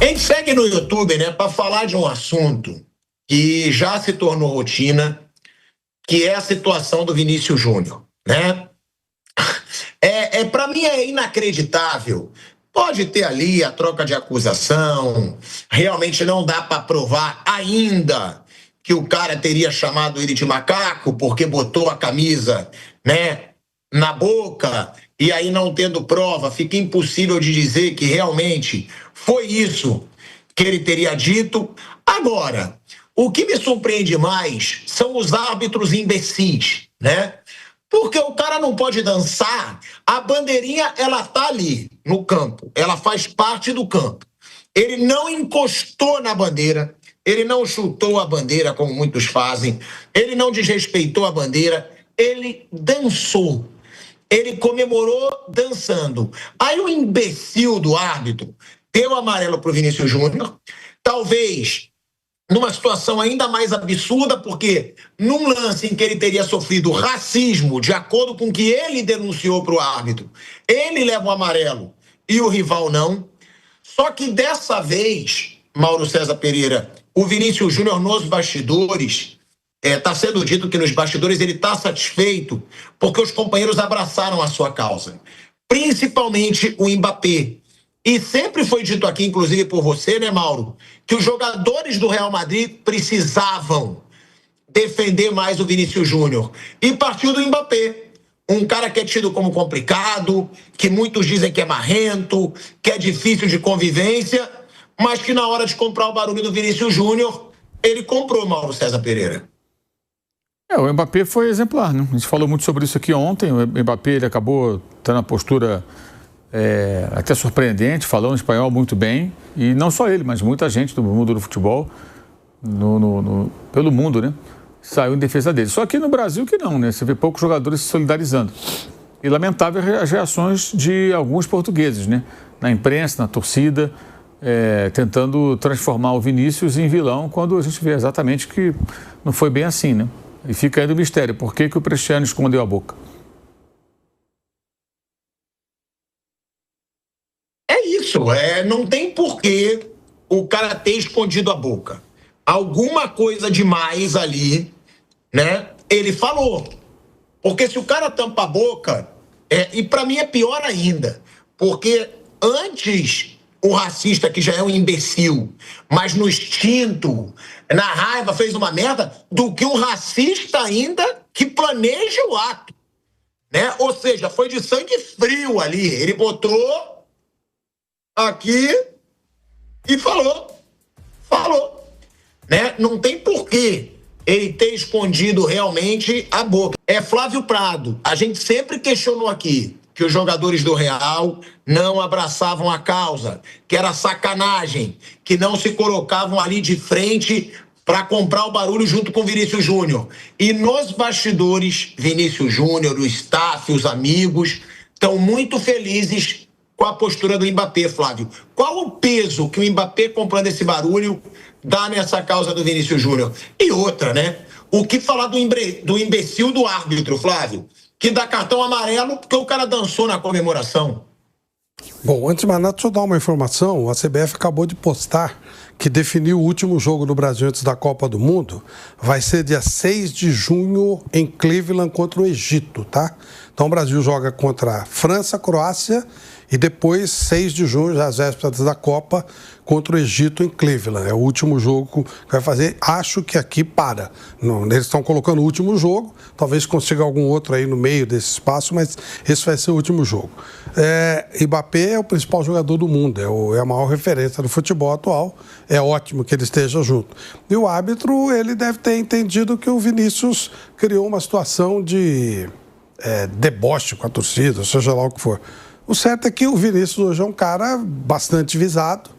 A gente segue no YouTube, né, para falar de um assunto que já se tornou rotina, que é a situação do Vinícius Júnior, né? Para mim é inacreditável. Pode ter ali a troca de acusação, realmente não dá para provar ainda que o cara teria chamado ele de macaco porque botou a camisa, né, na boca, e aí não tendo prova, fica impossível de dizer que realmente foi isso que ele teria dito. Agora, o que me surpreende mais são os árbitros imbecis, né? Porque o cara não pode dançar, a bandeirinha, ela tá ali no campo, ela faz parte do campo. Ele não encostou na bandeira, ele não chutou a bandeira, como muitos fazem, ele não desrespeitou a bandeira, ele dançou. Ele comemorou dançando. Aí o imbecil do árbitro deu amarelo pro Vinícius Júnior, talvez numa situação ainda mais absurda, porque num lance em que ele teria sofrido racismo, de acordo com o que ele denunciou para o árbitro, ele leva o amarelo e o rival não. Só que dessa vez, Mauro César Pereira, o Vinícius Júnior nos bastidores, está sendo dito que nos bastidores ele está satisfeito porque os companheiros abraçaram a sua causa, principalmente o Mbappé. E sempre foi dito aqui, inclusive por você, né, Mauro, que os jogadores do Real Madrid precisavam defender mais o Vinícius Júnior. E partiu do Mbappé, um cara que é tido como complicado, que muitos dizem que é marrento, que é difícil de convivência, mas que na hora de comprar o barulho do Vinícius Júnior, ele comprou, Mauro César Pereira. O Mbappé foi exemplar, né? A gente falou muito sobre isso aqui ontem. O Mbappé ele acabou tendo uma postura até surpreendente, falando espanhol muito bem. E não só ele, mas muita gente do mundo do futebol, pelo mundo, né? Saiu em defesa dele. Só que no Brasil que não, né? Você vê poucos jogadores se solidarizando. E lamentável as reações de alguns portugueses, né? Na imprensa, na torcida, tentando transformar o Vinícius em vilão, quando a gente vê exatamente que não foi bem assim, né? E fica aí do mistério, por que o Cristiano escondeu a boca? É isso, não tem porquê o cara ter escondido a boca. Alguma coisa demais ali, né? Ele falou. Porque se o cara tampa a boca, e para mim é pior ainda, porque antes o racista, que já é um imbecil, mas no instinto, na raiva, fez uma merda, do que um racista ainda que planeja o ato, né? Ou seja, foi de sangue frio ali. Ele botou aqui e falou, né? Não tem porquê ele ter escondido realmente a boca. É Flávio Prado. A gente sempre questionou aqui que os jogadores do Real não abraçavam a causa, que era sacanagem, que não se colocavam ali de frente para comprar o barulho junto com o Vinícius Júnior. E nos bastidores, Vinícius Júnior, o staff, os amigos, estão muito felizes com a postura do Mbappé, Flávio. Qual o peso que o Mbappé comprando esse barulho dá nessa causa do Vinícius Júnior? E outra, né? O que falar do imbecil do árbitro, Flávio? Que dá cartão amarelo porque o cara dançou na comemoração. Bom, antes de mais nada, deixa eu dar uma informação. A CBF acabou de postar que definiu o último jogo no Brasil antes da Copa do Mundo. Vai ser dia 6 de junho em Cleveland contra o Egito, tá? Então o Brasil joga contra a França, Croácia e depois, 6 de junho, já às vésperas da Copa, contra o Egito em Cleveland. É o último jogo que vai fazer. Acho que aqui para. Não, eles estão colocando o último jogo, talvez consiga algum outro aí no meio desse espaço, mas esse vai ser o último jogo. Mbappé é o principal jogador do mundo, é a maior referência do futebol atual. É ótimo que ele esteja junto. E o árbitro, ele deve ter entendido que o Vinícius criou uma situação de deboche com a torcida, seja lá o que for. O certo é que o Vinícius hoje é um cara bastante visado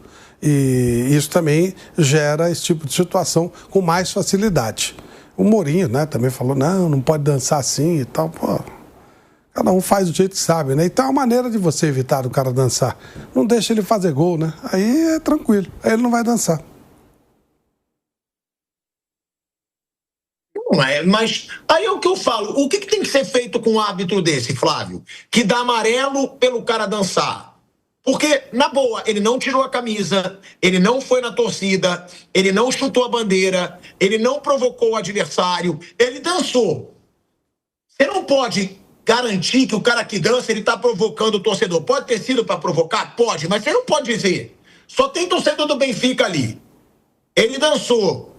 e isso também gera esse tipo de situação com mais facilidade. O Mourinho, né, também falou, não pode dançar assim e tal. Pô, cada um faz do jeito que sabe, né? Então é uma maneira de você evitar o cara dançar. Não deixa ele fazer gol, né? Aí é tranquilo, aí ele não vai dançar. Mas aí é o que eu falo. O que tem que ser feito com um árbitro desse, Flávio? Que dá amarelo pelo cara dançar. Porque, na boa, ele não tirou a camisa, ele não foi na torcida, ele não chutou a bandeira, ele não provocou o adversário, ele dançou. Você não pode garantir que o cara que dança, ele tá provocando o torcedor. Pode ter sido para provocar? Pode, mas você não pode dizer. Só tem torcedor do Benfica ali. Ele dançou.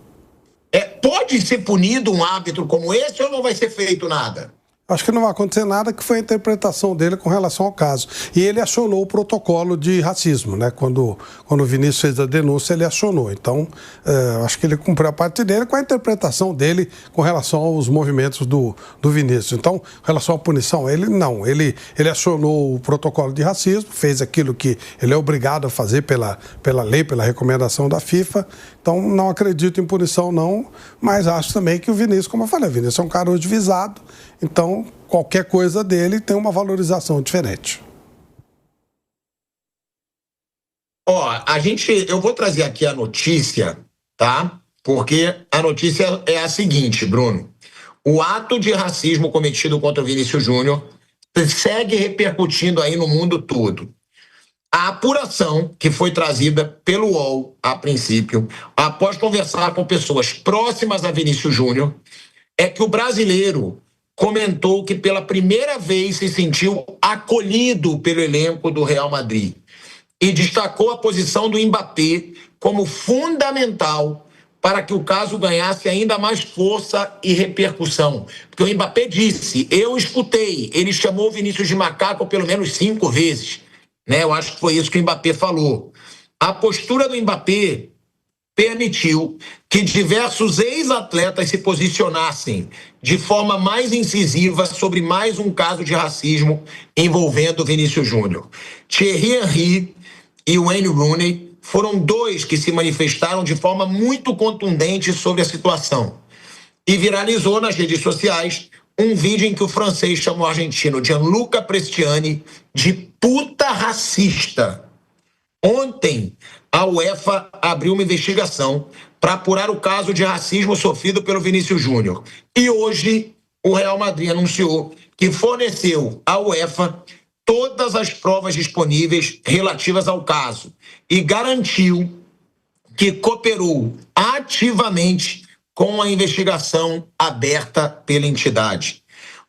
Pode ser punido um árbitro como esse ou não vai ser feito nada? Acho que não vai acontecer nada, que foi a interpretação dele com relação ao caso. E ele acionou o protocolo de racismo, né? Quando o Vinícius fez a denúncia, ele acionou. Então, acho que ele cumpriu a parte dele com a interpretação dele com relação aos movimentos do Vinícius. Então, com relação à punição, ele não. Ele acionou o protocolo de racismo, fez aquilo que ele é obrigado a fazer pela lei, pela recomendação da FIFA. Então, não acredito em punição, não. Mas acho também que o Vinícius, como eu falei, o Vinícius é um cara hoje visado. Então, qualquer coisa dele tem uma valorização diferente. Eu vou trazer aqui a notícia, tá? Porque a notícia é a seguinte, Bruno. O ato de racismo cometido contra o Vinícius Júnior segue repercutindo aí no mundo todo. A apuração que foi trazida pelo UOL, a princípio, após conversar com pessoas próximas a Vinícius Júnior, é que o brasileiro comentou que pela primeira vez se sentiu acolhido pelo elenco do Real Madrid e destacou a posição do Mbappé como fundamental para que o caso ganhasse ainda mais força e repercussão. Porque o Mbappé disse, eu escutei, ele chamou o Vinícius de macaco pelo menos 5 vezes. Né? Eu acho que foi isso que o Mbappé falou. A postura do Mbappé permitiu que diversos ex-atletas se posicionassem de forma mais incisiva sobre mais um caso de racismo envolvendo Vinícius Júnior. Thierry Henry e Wayne Rooney foram 2 que se manifestaram de forma muito contundente sobre a situação. E viralizou nas redes sociais um vídeo em que o francês chamou o argentino Gianluca Prestiani de puta racista. Ontem, a UEFA abriu uma investigação para apurar o caso de racismo sofrido pelo Vinícius Júnior. E hoje, o Real Madrid anunciou que forneceu à UEFA todas as provas disponíveis relativas ao caso e garantiu que cooperou ativamente com a investigação aberta pela entidade.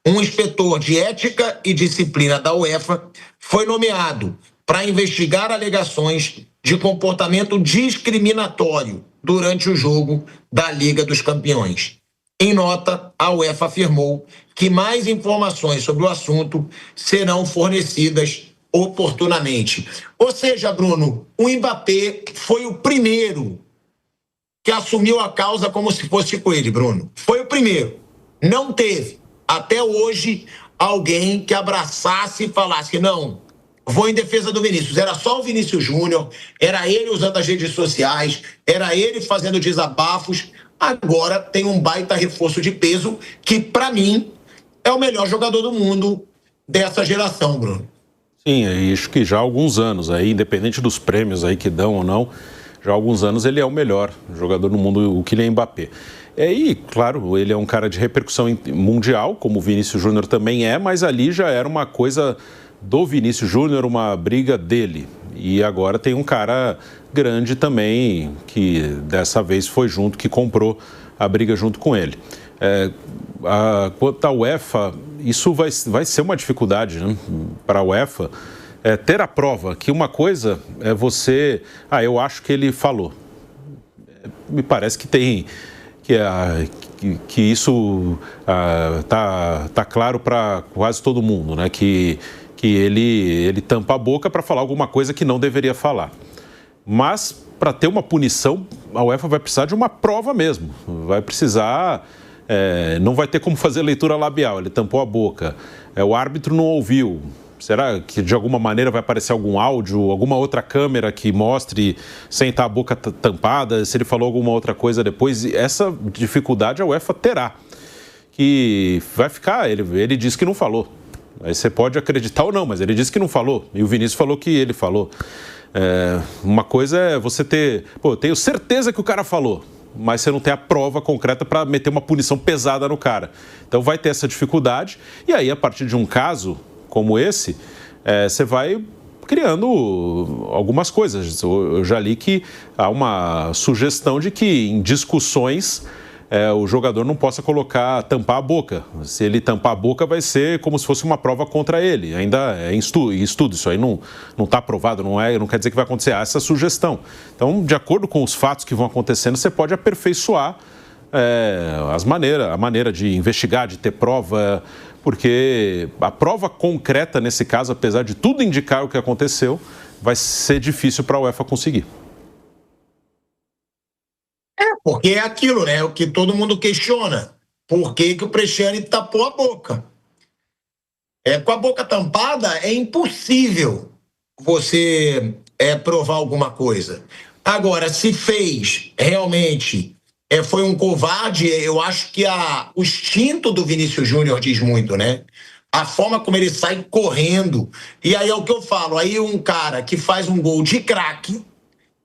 Um inspetor de ética e disciplina da UEFA foi nomeado para investigar alegações de comportamento discriminatório durante o jogo da Liga dos Campeões. Em nota, a UEFA afirmou que mais informações sobre o assunto serão fornecidas oportunamente. Ou seja, Bruno, o Mbappé foi o primeiro que assumiu a causa como se fosse com ele, Bruno. Foi o primeiro. Não teve, até hoje, alguém que abraçasse e falasse, não, vou em defesa do Vinícius. Era só o Vinícius Júnior, era ele usando as redes sociais, era ele fazendo desabafos. Agora tem um baita reforço de peso que, para mim, é o melhor jogador do mundo dessa geração, Bruno. Sim, acho que já há alguns anos, aí, independente dos prêmios aí que dão ou não, já há alguns anos ele é o melhor jogador do mundo, o Kylian Mbappé. E, claro, ele é um cara de repercussão mundial, como o Vinícius Júnior também é, mas ali já era uma coisa do Vinícius Júnior, uma briga dele. E agora tem um cara grande também, que dessa vez foi junto, que comprou a briga junto com ele. Quanto à UEFA, isso vai ser uma dificuldade, né, para a UEFA, ter a prova, que uma coisa é você... eu acho que ele falou. Me parece que tem... que isso tá claro para quase todo mundo, né? Que ele tampa a boca para falar alguma coisa que não deveria falar. Mas, para ter uma punição, a UEFA vai precisar de uma prova mesmo. Vai precisar... não vai ter como fazer leitura labial. Ele tampou a boca. O árbitro não ouviu. Será que de alguma maneira vai aparecer algum áudio, alguma outra câmera que mostre sem estar a boca tampada, se ele falou alguma outra coisa depois? Essa dificuldade a UEFA terá. Que vai ficar, ele disse que não falou. Aí você pode acreditar ou não, mas ele disse que não falou. E o Vinícius falou que ele falou. Uma coisa é você ter... eu tenho certeza que o cara falou, mas você não tem a prova concreta para meter uma punição pesada no cara. Então vai ter essa dificuldade. E aí, a partir de um caso como esse, você vai criando algumas coisas. Eu já li que há uma sugestão de que em discussões o jogador não possa tampar a boca. Se ele tampar a boca, vai ser como se fosse uma prova contra ele. Ainda é em estudo, isso aí não está aprovado, não quer dizer que vai acontecer. Há essa sugestão. Então, de acordo com os fatos que vão acontecendo, você pode aperfeiçoar a maneira de investigar, de ter prova, porque a prova concreta nesse caso, apesar de tudo indicar o que aconteceu, vai ser difícil para a UEFA conseguir. Porque é aquilo, né? O que todo mundo questiona. Por que o Bresciani tapou a boca? Com a boca tampada é impossível você provar alguma coisa. Agora, se fez realmente, foi um covarde, eu acho que o instinto do Vinícius Júnior diz muito, né? A forma como ele sai correndo. E aí é o que eu falo, aí um cara que faz um gol de craque,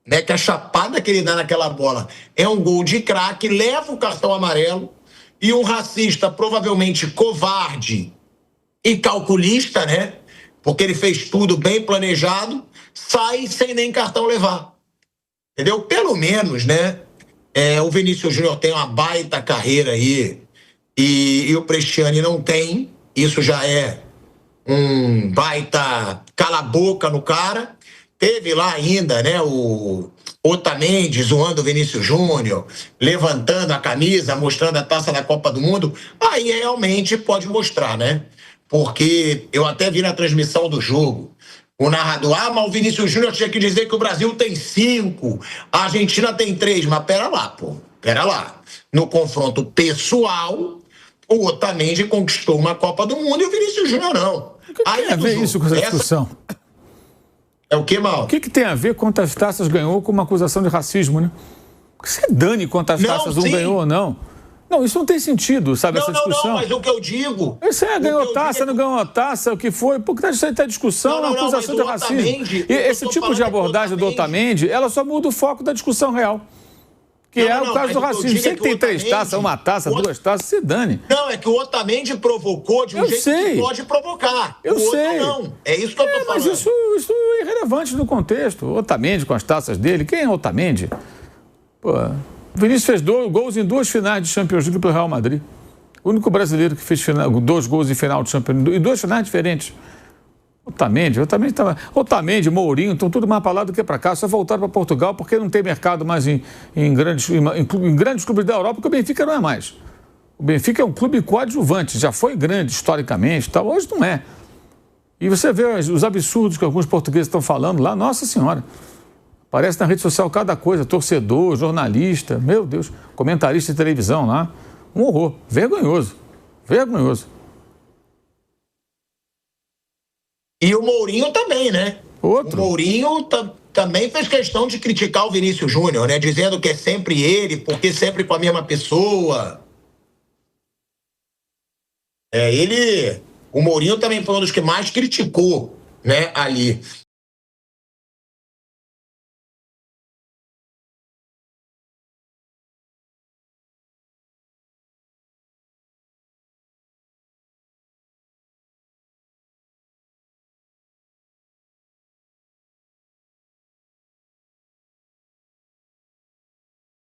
né, que a chapada que ele dá naquela bola é um gol de craque, leva o cartão amarelo, e um racista provavelmente covarde e calculista, né, porque ele fez tudo bem planejado, sai sem nem cartão levar. Entendeu? Pelo menos, né, o Vinícius Júnior tem uma baita carreira aí e o Bresciani não tem, isso já é um baita cala-boca no cara. Teve lá ainda, né, o Otamendi zoando o Vinícius Júnior, levantando a camisa, mostrando a taça da Copa do Mundo. Aí realmente pode mostrar, né? Porque eu até vi na transmissão do jogo o narrador, mas o Vinícius Júnior tinha que dizer que o Brasil tem 5, a Argentina tem 3, mas pera lá. No confronto pessoal, o Otamendi conquistou uma Copa do Mundo e o Vinícius Júnior não. O que tem a ver isso com essa discussão? É o que, Mal? O que tem a ver quantas taças ganhou com uma acusação de racismo, né? Que você dane quantas taças um ganhou ou não. Não, isso não tem sentido, sabe, essa discussão. Não, mas o que eu digo... ganhou taça, não ganhou taça, o que foi? Porque isso aí tá discussão, uma acusação de racismo. E esse tipo de abordagem do Otamendi, ela só muda o foco da discussão real. Que é o caso do racismo. Você tem 3 taças, uma taça, 2 taças, se dane. Não, é que o Otamendi provocou de um jeito que pode provocar. Eu sei. Não. É isso que eu tô falando. Mas isso é irrelevante no contexto. O Otamendi com as taças dele. Quem é o Otamendi? Pô, o Vinícius fez 2 gols em 2 finais de Champions League pelo Real Madrid. O único brasileiro que fez 2 gols em final de Champions League. Em 2 finais diferentes. Otamendi, Mourinho, estão tudo mais para lá do que para cá. Só voltaram para Portugal porque não tem mercado mais em grandes clubes da Europa, porque o Benfica não é mais. O Benfica é um clube coadjuvante, já foi grande historicamente, tal, hoje não é. E você vê os absurdos que alguns portugueses estão falando lá, nossa senhora. Aparece na rede social cada coisa, torcedor, jornalista, meu Deus, comentarista de televisão lá. Um horror, vergonhoso. E o Mourinho também, né? Outro. O Mourinho também fez questão de criticar o Vinícius Júnior, né? Dizendo que é sempre ele, porque sempre com a mesma pessoa. O Mourinho também foi um dos que mais criticou, né, ali.